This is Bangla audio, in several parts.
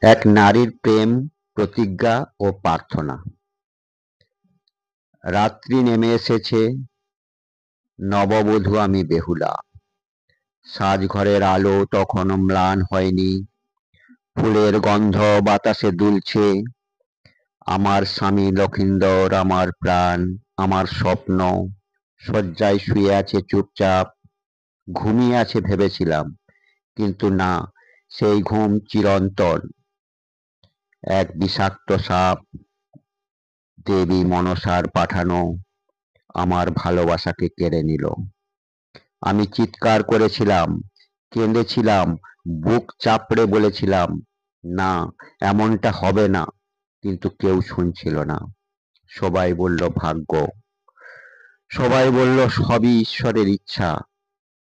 এক নারীর প্রেম, প্রতিজ্ঞা ও প্রার্থনা। রাত্রি নেমে এসেছে, নববধূ আমি বেহুলা। সাজঘরের আলো তখনো ম্লান হয়নি, ফুলের গন্ধ বাতাসে দুলছে। আমার স্বামী লক্ষিন্দর, আমার প্রাণ, আমার স্বপ্ন শয্যায় শুয়ে আছে চুপচাপ। ঘুমিয়ে আছে ভেবেছিলাম, কিন্তু না, সেই ঘুম চিরন্তন। এক বিষাক্ত সাপ, দেবী মনসার পাঠানো, আমার ভালোবাসাকে কেড়ে নিল। আমি চিৎকার করেছিলাম, কেঁদেছিলাম, বুক চাপড়ে বলেছিলাম, না, এমনটা হবে না। কিন্তু কেউ শুনছিল না। সবাই বলল ভাগ্য, সবাই বলল সবই ঈশ্বরের ইচ্ছা।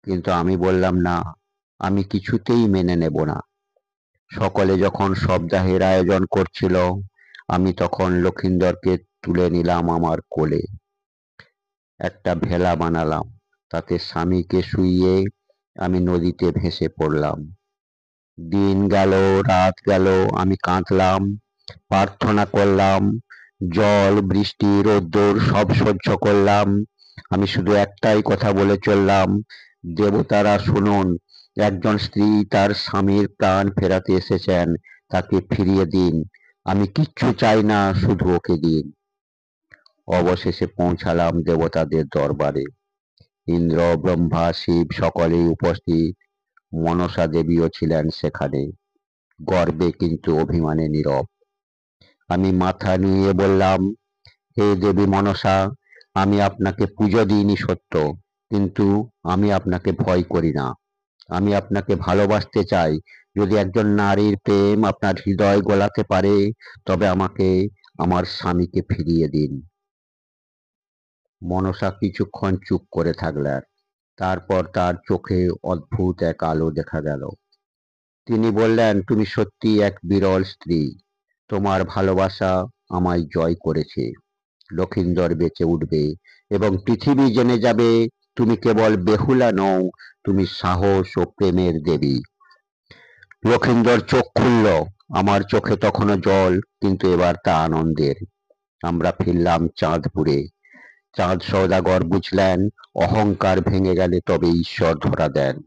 কিন্তু আমি বললাম না, আমি কিছুতেই মেনে নেব না। সকলে যখন সপ্তাহের আয়োজন করছিল, আমি তখন লক্ষিন্দরকে তুলে নিলাম আমার কোলে। একটা ভেলা বানালাম, তাতে স্বামীকে শুইয়ে আমি নদীতে ভেসে পড়লাম। দিন গেল, রাত গেল, আমি কাঁদলাম, প্রার্থনা করলাম, জল, বৃষ্টি, রোদ্দুর সব সহ্য করলাম। আমি শুধু একটাই কথা বলে চললাম, দেবতারা শুনুন, একজন স্ত্রী তার স্বামীর প্রাণ ফেরাতে এসেছেন, তাকে ফিরিয়ে দিন। আমি কিচ্ছু চাই না, শুধু ওকে দিন। অবশেষে পৌঁছালাম দেবতাদের দরবারে। ইন্দ্র, ব্রহ্মা, শিব সকলেই উপস্থিত। মনসা দেবীও ছিলেন সেখানে, গর্বে কিন্তু অভিমানে নীরব। আমি মাথা নুইয়ে বললাম, হে দেবী মনসা, আমি আপনাকে পুজো দিইনি সত্য, কিন্তু আমি আপনাকে ভয় করি না। আমি আপনাকে ভালোবাসতে চাই। যদি একজন নারীর প্রেম আপনার হৃদয় গোলাতে পারে, তবে আমাকে, আমার স্বামীকে ফিরিয়ে দিন। মনসা কিছুক্ষণ চুপ করে থাকলেন। তারপর তার চোখে অদ্ভুত এক আলো দেখা গেল। তিনি বললেন, তুমি সত্যি এক বিরল স্ত্রী। তোমার ভালোবাসা আমায় জয় করেছে। লক্ষিন্দর বেঁচে উঠবে এবং পৃথিবী জেনে যাবে তুমি কেবল বেহুলা নও, তুমি সাহস ও প্রেমের দেবী। লক্ষিন্দর চোখ খুলল। আমার চোখে তখনও জল, কিন্তু এবার তা আনন্দের। আমরা ফিরলাম চাঁদপুরে। চাঁদ সওদাগর বুঝলেন, অহংকার ভেঙে গেলে তবে ঈশ্বর ধরা দেন।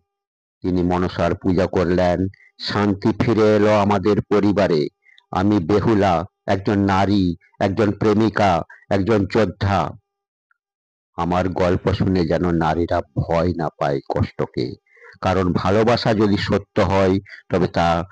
তিনি মনসার পূজা করলেন। শান্তি ফিরে এলো আমাদের পরিবারে। আমি বেহুলা, একজন নারী, একজন প্রেমিকা, একজন যোদ্ধা। আমার গল্প শুনে যেন নারীরা ভয় না পায় কষ্টকে, কারণ ভালোবাসা যদি সত্য হয়, তবে তা